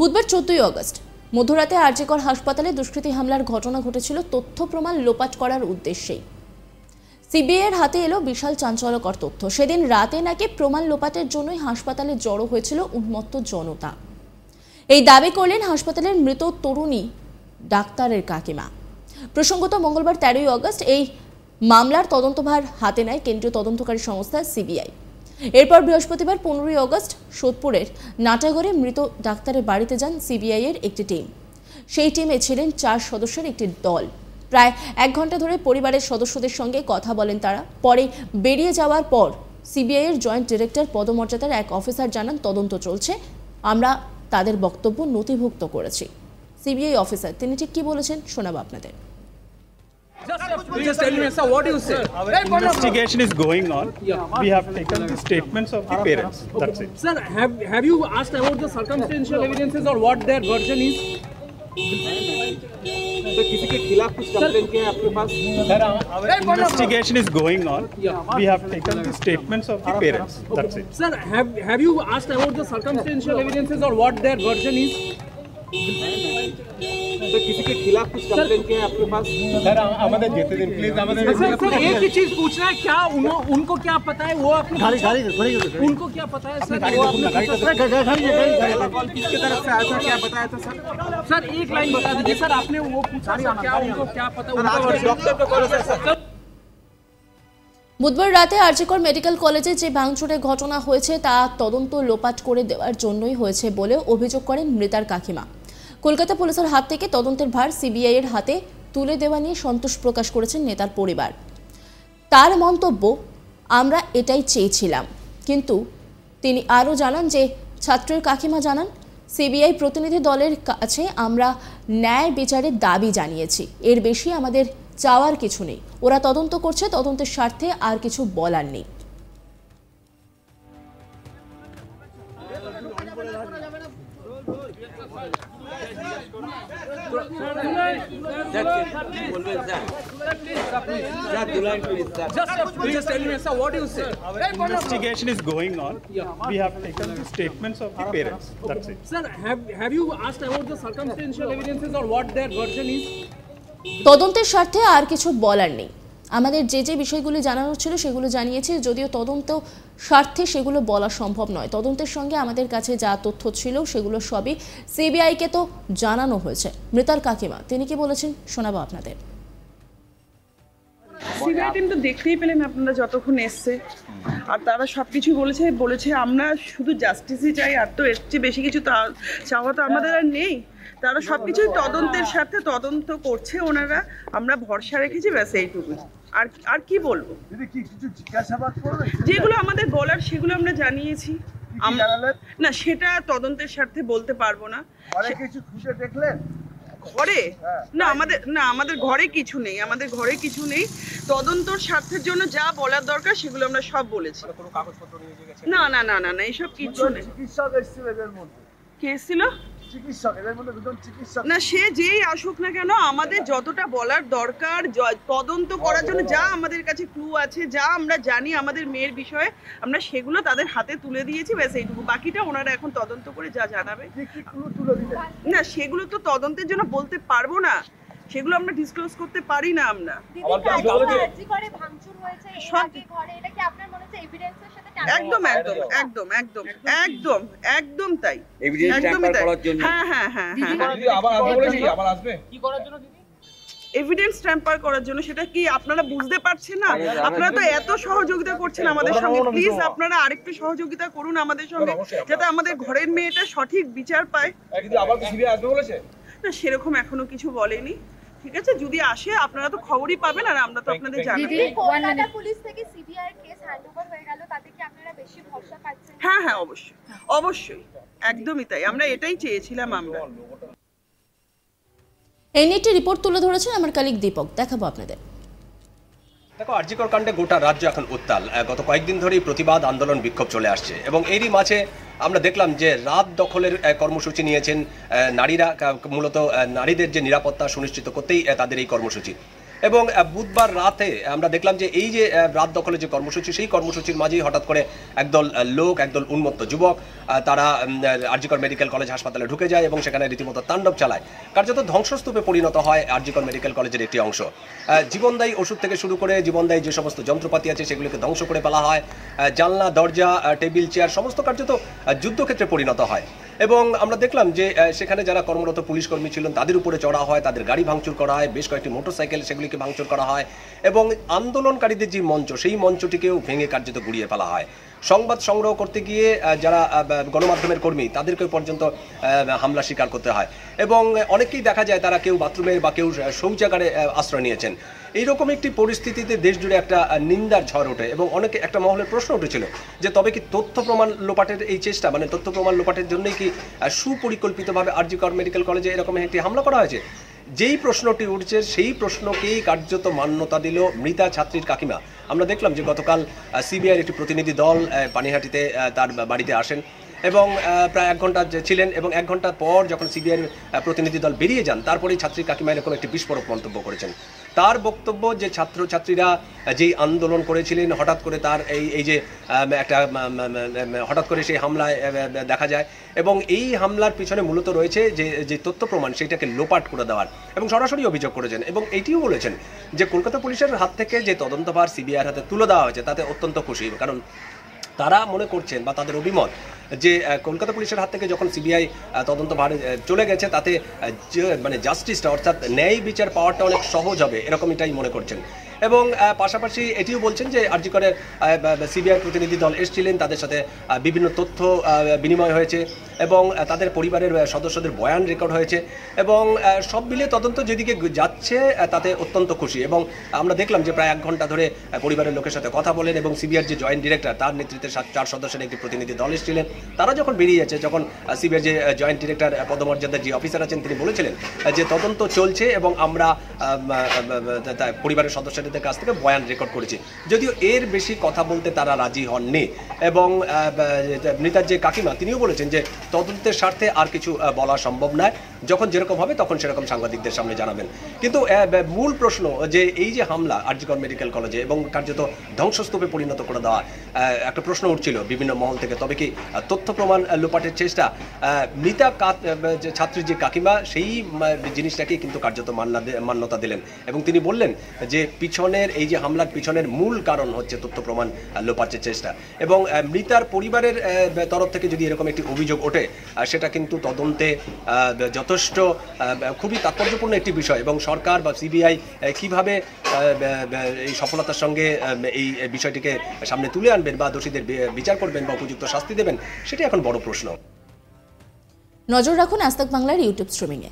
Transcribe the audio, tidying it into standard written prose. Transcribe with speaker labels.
Speaker 1: বুধবার 14ই আগস্ট মধ্যরাতে আরজিকর হাসপাতালে দুষ্কৃতী হামলার ঘটনা ঘটেছিল তথ্য প্রমাণ লোপাট করার উদ্দেশ্যেই। সিবিআইয়ের হাতে এলো বিশাল চাঞ্চল্যকর তথ্য। সেদিন রাতে নাকি প্রমাণ লোপাটের জন্যই হাসপাতালে জড়ো হয়েছিল উন্মত্ত জনতা। এই দাবি করলেন হাসপাতালের মৃত তরুণী ডাক্তারের কাকিমা। প্রসঙ্গত মঙ্গলবার 13ই আগস্ট এই মামলার তদন্তভার হাতে নেয় কেন্দ্রীয় তদন্তকারী সংস্থা সিবিআই। এরপর বৃহস্পতিবার 15ই আগস্ট সোদপুরের নাটাগড়ে মৃত ডাক্তারের বাড়িতে যান সিবিআই এর একটি টিম। সেই টিমে ছিলেন 4 সদস্যের একটি দল। প্রায় 1 ঘন্টা ধরে পরিবারের সদস্যদের সঙ্গে কথা বলেন তারা। পরে বেরিয়ে যাওয়ার পর সিবিআই এর জয়েন্ট ডিরেক্টর পদমর্যাদার এক অফিসার জানান, তদন্ত চলছে, আমরা তাদের বক্তব্য নথিভুক্ত করেছি। সিবিআই অফিসার তিনি ঠিক কি বলেছেন শোনাবো আপনাদের।
Speaker 2: Just tell me, sir, what do you say?
Speaker 3: Our investigation is going on. We have taken the statements of the parents. That's it.
Speaker 2: Sir, have you asked about the circumstantial evidences or what their version is?
Speaker 4: तो किसी के खिलाफ कुछ complaint किया है आपके पास?
Speaker 3: Sir, our investigation is going on. We have taken the statements of the parents. That's it.
Speaker 2: Sir, have you asked about the circumstantial evidences or what their version is?
Speaker 4: तो किसी के खिलाफ कुछ कंप्लेंट किया है आपके पास?
Speaker 3: Sir, हमारे जेते दिन प्लीज हमारे
Speaker 2: सर एक ही चीज पूछना है, क्या उनको क्या पता है वो आपने उनको क्या पता है सर? वो आपने
Speaker 4: कॉल किसके तरफ से आया था, क्या बताया था सर?
Speaker 2: सर एक लाइन बता दीजिए सर, आपने वो पूछा क्या उनको क्या पता?
Speaker 4: डॉक्टर को कॉल सर।
Speaker 1: বুধবার রাতে আরজিকর মেডিকেল কলেজে যে ভাঙচুরের ঘটনা হয়েছে তা তদন্ত লোপাট করে দেওয়ার জন্যই হয়েছে বলে অভিযোগ করেন মৃতার কাকিমা। কলকাতা পুলিশের হাত থেকে তদন্তের ভার সিবিআই এর হাতে তুলে দেওয়া নিয়ে সন্তোষ প্রকাশ করেছেন নেতার পরিবার। তার মন্তব্য, আমরা এটাই চেয়েছিলাম। কিন্তু তিনি আরও জানান যে ছাত্রের কাকিমা জানান, সিবিআই প্রতিনিধি দলের কাছে আমরা ন্যায় বিচারের দাবি জানিয়েছি, এর বেশি আমাদের চাওয়ার কিছু নেই। ওরা তদন্ত করছে, তদন্তের স্বার্থে আর কিছু বলার নেই।
Speaker 2: Just tell me, sir, what do you say?
Speaker 3: Our investigation is going on. We have taken the statements of the parents. That's it.
Speaker 2: Sir, have you asked about the circumstantial evidences or what their version is?
Speaker 1: তদন্তের স্বার্থে আর কিছু বলার নেই। আমাদের যে বিষয়গুলি জানানো ছিল সেগুলো জানিয়েছি, যদিও তদন্ত স্বার্থে সেগুলো বলা সম্ভব নয়। তদন্তের সঙ্গে আমাদের কাছে যা তথ্য ছিল সেগুলো সবই সিবিআইকে তো জানানো হয়েছে। মৃতার কাকিমা তিনি কি বলেছেন শোনাবো আপনাদের।
Speaker 5: সিবিআই টিম তো দেখতেই পেলেন আপনারা যতক্ষণ এসছে, আর তারা সবকিছু বলেছে আমরা শুধু জাস্টিসই চাই, আর তো এর চেয়ে বেশি কিছু চাওয়া তো আমাদের আর নেই। তারা সবকিছুই তদন্তের সাথে তদন্ত করছে ওনারা, আমরা ভরসা রেখেছি, ব্যাস এইটুকু। আর কি বলবো, যেগুলো আমাদের বলার সেগুলো আমরা জানিয়েছি। না সেটা তদন্তের স্বার্থে বলতে পারবো না। ঘরে না আমাদের ঘরে কিছু নেই, আমাদের ঘরে কিছু নেই। তদন্তর স্বার্থের জন্য যা বলার দরকার সেগুলো আমরা সব বলেছি। না না না না না এইসব কিছু নেই। কে এসেছিল না, সে যেই আসুক না কেন, আমাদের যতটা বলার দরকার তদন্ত করার জন্য যা আমাদের কাছে ক্লু আছে, যা আমরা জানি আমাদের মেয়ের বিষয়ে, আমরা সেগুলো তাদের হাতে তুলে দিয়েছি, ব্যাস এইটুকু। বাকিটা ওনারা এখন তদন্ত করে যা জানাবে। না সেগুলো তো তদন্তের জন্য বলতে পারবো না, সেগুলো আমরা ডিসক্লোজ করতে পারি না। আমরা একদম একদম একদম একদম একদম একদম তাই, একদমই তাই। হ্যাঁ হ্যাঁ হ্যাঁ হ্যাঁ এভিডেন্স ট্যাম্পার করার জন্য, সেটা কি আপনারা বুঝতে পারছেন না? আপনারা তো এত সহযোগিতা করছেন আমাদের সঙ্গে, প্লিজ আপনারা আরেকটু সহযোগিতা করুন আমাদের সঙ্গে, যাতে আমাদের ঘরের মেয়েটা সঠিক বিচার পায়। না সেরকম এখনো কিছু বলেনি, ঠিক আছে? যদি আসে আপনারা তো খবরই পাবেন, আর আমরা তো আপনাদের জানাবো। হ্যাঁ হ্যাঁ অবশ্যই অবশ্যই, একদমই তাই, আমরা এটাই চেয়েছিলাম। আমরা
Speaker 1: এই নিয়ে একটি রিপোর্ট তুলে ধরেছেন আমার কলিগ দীপক, দেখাবো আপনাদের।
Speaker 6: দেখো, আরজিকর কাণ্ডে গোটা রাজ্য এখন উত্তাল। গত কয়েকদিন ধরেই প্রতিবাদ আন্দোলন বিক্ষোভ চলে আসছে, এবং এরই মাঝে আমরা দেখলাম যে রাত দখলের কর্মসূচি নিয়েছেন নারীরা। মূলত নারীদের যে নিরাপত্তা সুনিশ্চিত করতেই তাদের এই কর্মসূচি। এবং বুধবার রাতে আমরা দেখলাম যে এই যে রাত দখলের যে কর্মসূচি, সেই কর্মসূচির মাঝেই হঠাৎ করে একদল লোক, একদল উন্মত্ত যুবক, তারা আর জি কর মেডিকেল কলেজ হাসপাতালে ঢুকে যায় এবং সেখানে রীতিমতো তাণ্ডব চালায়। কার্যত ধ্বংসস্তূপে পরিণত হয় আর জি কর মেডিকেল কলেজের একটি অংশ। জীবনদায়ী ওষুধ থেকে শুরু করে জীবনদায়ী যে সমস্ত যন্ত্রপাতি আছে সেগুলিকে ধ্বংস করে ফেলা হয়। জানলা, দরজা, টেবিল, চেয়ার সমস্ত কার্যত যুদ্ধক্ষেত্রে পরিণত হয়। এবং আমরা দেখলাম যে সেখানে যারা কর্মরত পুলিশ কর্মী ছিলেন তাদের উপরে চড়া হয়, তাদের গাড়ি ভাঙচুর করা হয়, বেশ কয়েকটি মোটরসাইকেল সেগুলিকে ভাঙচুর করা হয় এবং আন্দোলনকারীদের যে মঞ্চ, সেই মঞ্চটিকেও ভেঙে কার্যত গুড়িয়ে ফেলা হয়। সংবাদ সংগ্রহ করতে গিয়ে যারা গণমাধ্যমের কর্মী তাদেরকে পর্যন্ত হামলা স্বীকার করতে হয় এবং অনেকেই দেখা যায় তারা কেউ বাথরুমে বা কেউ শৌচাগারে আশ্রয় নিয়েছেন। এইরকম একটি পরিস্থিতিতে দেশ জুড়ে একটা নিন্দার ঝড় ওঠে এবং অনেকে একটা মহলের প্রশ্ন উঠেছিল যে তবে কি তথ্য প্রমাণ লোপাটের এই চেষ্টা, মানে তথ্য প্রমাণ লোপাটের জন্যই কি সুপরিকল্পিতভাবে আর জি কর মেডিকেল কলেজে এরকম একটি হামলা করা হয়েছে? যেই প্রশ্নটি উঠছে সেই প্রশ্নকেই কার্যত মান্যতা দিল মৃতা ছাত্রীর কাকিমা। আমরা দেখলাম যে গতকাল সিবিআইয়ের একটি প্রতিনিধি দল পানিহাটিতে তার বাড়িতে আসেন এবং প্রায় 1 ঘন্টা ছিলেন এবং 1 ঘন্টা পর যখন সিবিআইয়ের প্রতিনিধি দল বেরিয়ে যান তারপরেই ছাত্রী কাকিমা এরকম একটি বিস্ফোরক মন্তব্য করেছেন। তার বক্তব্য যে ছাত্রছাত্রীরা যেই আন্দোলন করেছিলেন হঠাৎ করে তার এই যে একটা হঠাৎ করে সেই হামলায় দেখা যায় এবং এই হামলার পিছনে মূলত রয়েছে যে তথ্য প্রমাণ সেইটাকে লোপাট করে দেওয়ার এবং সরাসরি অভিযোগ করেছেন এবং এইটিও বলেছেন যে কলকাতা পুলিশের হাত থেকে যে তদন্তভার সিবিআইয়ের হাতে তুলে দেওয়া হয়েছে তাতে অত্যন্ত খুশি, কারণ তারা মনে করছেন বা তাদের অভিমত যে কলকাতা পুলিশের হাত থেকে যখন সিবিআই তদন্তভার চলে গেছে তাতে মানে জাস্টিসটা অর্থাৎ ন্যায় বিচার পাওয়াটা অনেক সহজ হবে, এরকমটাই মনে করছেন। এবং পাশাপাশি এটিও বলছেন যে আর জি করের সিবিআই প্রতিনিধি দল এসেছিলেন, তাদের সাথে বিভিন্ন তথ্য বিনিময় হয়েছে এবং তাদের পরিবারের সদস্যদের বয়ান রেকর্ড হয়েছে এবং সব মিলিয়ে তদন্ত যেদিকে যাচ্ছে তাতে অত্যন্ত খুশি। এবং আমরা দেখলাম যে প্রায় 1 ঘন্টা ধরে পরিবারের লোকের সাথে কথা বলেন এবং সিবিআইয়ের যে জয়েন্ট ডিরেক্টর তার নেতৃত্বে 4 সদস্যের একটি প্রতিনিধি দল এসেছিলেন। তারা যখন বেরিয়ে যাচ্ছে, যখন সিবিআইয়ের যে জয়েন্ট ডিরেক্টর পদমর্যাদার যে অফিসার আছেন তিনি বলেছিলেন যে তদন্ত চলছে এবং আমরা পরিবারের সদস্যদের কাছ থেকে বয়ান রেকর্ড করেছি, যদিও এর বেশি কথা বলতে তারা রাজি হননি। এবং মৃতার যে কাকিমা তিনিও বলেছেন যে তদন্তের স্বার্থে আর কিছু বলা সম্ভব নয়, যখন যেরকম হবে তখন সেরকম সাংবাদিকদের সামনে জানাবেন। কিন্তু মূল প্রশ্ন যে এই যে হামলা আর জি কর মেডিকেল কলেজে এবং কার্যত ধ্বংসস্তূপে পরিণত করে দেওয়া, একটা প্রশ্ন উঠছিল বিভিন্ন মহল থেকে, তবে কি তথ্য প্রমাণ লোপাটের চেষ্টা? মৃতা ছাত্রীর যে কাকিমা সেই জিনিসটাকেই কিন্তু কার্যত মান্যতা দিলেন এবং তিনি বললেন যে পিছনের এই যে হামলার পিছনের মূল কারণ হচ্ছে তথ্য প্রমাণ লোপাটের চেষ্টা। এবং মৃতার পরিবারের তরফ থেকে যদি এরকম একটি অভিযোগ ওঠে সেটা কিন্তু তদন্তে যথেষ্ট খুবই তাৎপর্যপূর্ণ একটি বিষয় এবং সরকার বা সিবিআই কিভাবে এই সফলতার সঙ্গে এই বিষয়টিকে সামনে তুলে আনবেন বা দোষীদের বিচার করবেন বা উপযুক্ত শাস্তি দেবেন, সেটি এখন বড় প্রশ্ন।
Speaker 1: নজর রাখুন আজ তাক বাংলার ইউটিউব স্ট্রিমিংয়ে।